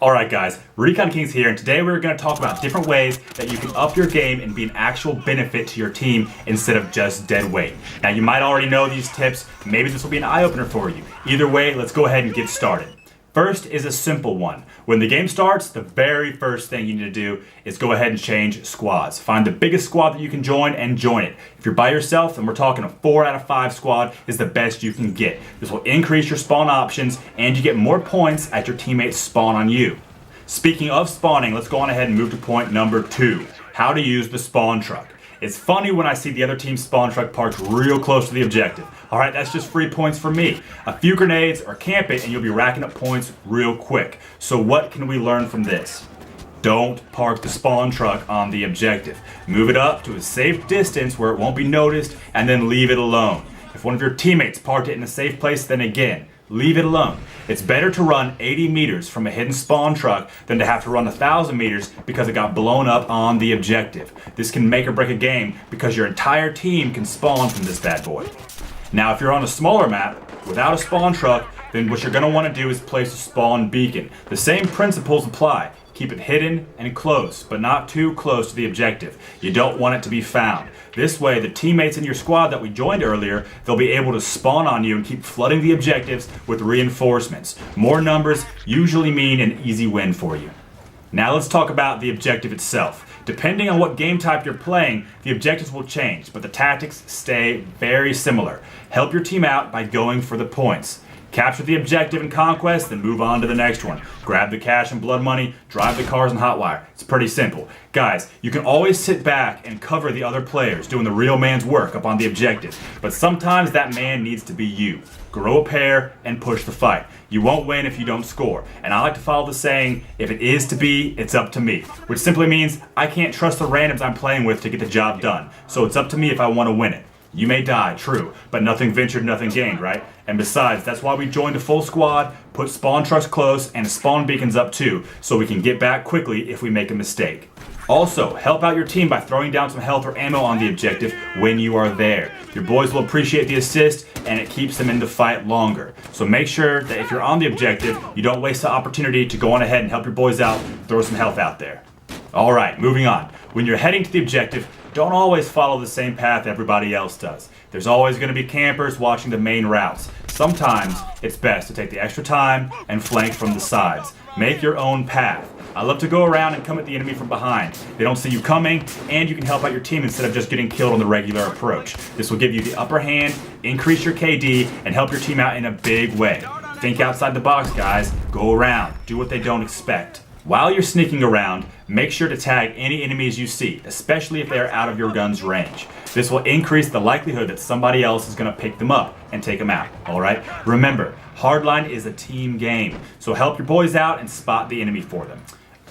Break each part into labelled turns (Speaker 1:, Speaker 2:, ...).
Speaker 1: Alright guys, Recon Kings here, and today we're going to talk about different ways that you can up your game and be an actual benefit to your team instead of just dead weight. Now you might already know these tips, maybe this will be an eye-opener for you. Either way, let's go ahead and get started. First is a simple one. When the game starts, the very first thing you need to do is go ahead and change squads. Find the biggest squad that you can join and join it. If you're by yourself, then we're talking a 4 out of 5 squad is the best you can get. This will increase your spawn options and you get more points as your teammates spawn on you. Speaking of spawning, let's go on ahead and move to point number 2. How to use the spawn truck. It's funny when I see the other team's spawn truck parked real close to the objective. Alright, that's just free points for me. A few grenades or camp it and you'll be racking up points real quick. So what can we learn from this? Don't park the spawn truck on the objective. Move it up to a safe distance where it won't be noticed and then leave it alone. If one of your teammates parked it in a safe place, then again, leave it alone. It's better to run 80 meters from a hidden spawn truck than to have to run 1,000 meters because it got blown up on the objective. This can make or break a game because your entire team can spawn from this bad boy. Now if you're on a smaller map without a spawn truck, then what you're going to want to do is place a spawn beacon. The same principles apply. Keep it hidden and close, but not too close to the objective. You don't want it to be found. This way, the teammates in your squad that we joined earlier, they'll be able to spawn on you and keep flooding the objectives with reinforcements. More numbers usually mean an easy win for you. Now let's talk about the objective itself. Depending on what game type you're playing, the objectives will change, but the tactics stay very similar. Help your team out by going for the points. Capture the objective in Conquest, then move on to the next one. Grab the cash and blood money, drive the cars and hotwire. It's pretty simple. Guys, you can always sit back and cover the other players doing the real man's work up on the objective, but sometimes that man needs to be you. Grow a pair and push the fight. You won't win if you don't score. And I like to follow the saying, if it is to be, it's up to me. Which simply means I can't trust the randoms I'm playing with to get the job done. So it's up to me if I want to win it. You may die, true, but nothing ventured, nothing gained, right? And besides, that's why we joined a full squad, put spawn trucks close, and spawn beacons up too, so we can get back quickly if we make a mistake. Also, help out your team by throwing down some health or ammo on the objective when you are there. Your boys will appreciate the assist, and it keeps them in the fight longer. So make sure that if you're on the objective, you don't waste the opportunity to go on ahead and help your boys out, throw some health out there. Alright, moving on. When you're heading to the objective, don't always follow the same path everybody else does. There's always going to be campers watching the main routes. Sometimes it's best to take the extra time and flank from the sides. Make your own path. I love to go around and come at the enemy from behind. They don't see you coming, and you can help out your team instead of just getting killed on the regular approach. This will give you the upper hand, increase your KD, and help your team out in a big way. Think outside the box, guys. Go around. Do what they don't expect. While you're sneaking around, make sure to tag any enemies you see, especially if they are out of your gun's range. This will increase the likelihood that somebody else is going to pick them up and take them out, alright? Remember, Hardline is a team game, so help your boys out and spot the enemy for them.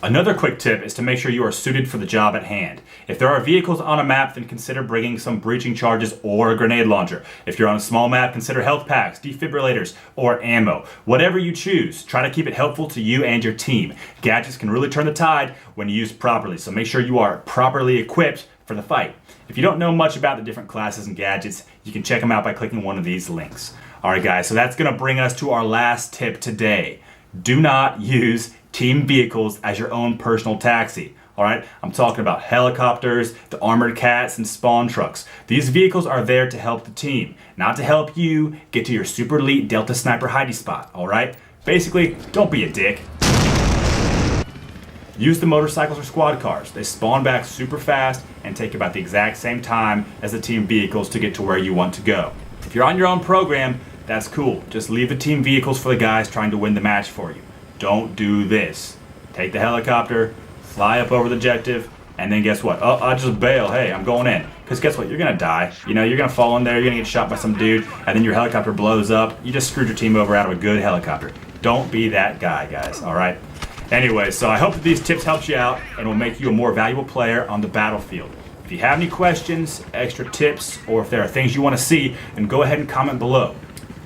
Speaker 1: Another quick tip is to make sure you are suited for the job at hand. If there are vehicles on a map, then consider bringing some breaching charges or a grenade launcher. If you're on a small map, consider health packs, defibrillators, or ammo. Whatever you choose, try to keep it helpful to you and your team. Gadgets can really turn the tide when used properly, so make sure you are properly equipped for the fight. If you don't know much about the different classes and gadgets, you can check them out by clicking one of these links. Alright guys, so that's going to bring us to our last tip today. Do not use team vehicles as your own personal taxi. Alright, I'm talking about helicopters, the armored cats, and spawn trucks. These vehicles are there to help the team, not to help you get to your super elite Delta Sniper hidey spot, alright? Basically, don't be a dick. Use the motorcycles or squad cars. They spawn back super fast and take about the exact same time as the team vehicles to get to where you want to go. If you're on your own program, that's cool. Just leave the team vehicles for the guys trying to win the match for you. Don't do this. Take the helicopter, fly up over the objective, and then guess what? Oh, I just bail. Hey, I'm going in. Because guess what? You're going to die. You know, you're going to fall in there, you're going to get shot by some dude, and then your helicopter blows up. You just screwed your team over out of a good helicopter. Don't be that guy, guys, alright? Anyway, so I hope that these tips helped you out and will make you a more valuable player on the battlefield. If you have any questions, extra tips, or if there are things you want to see, then go ahead and comment below.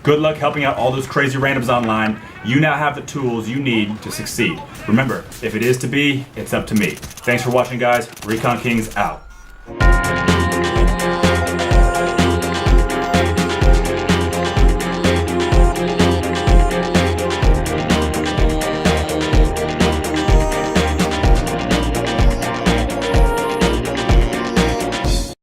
Speaker 1: Good luck helping out all those crazy randoms online. You now have the tools you need to succeed. Remember, if it is to be, it's up to me. Thanks for watching, guys. Recon Kings out.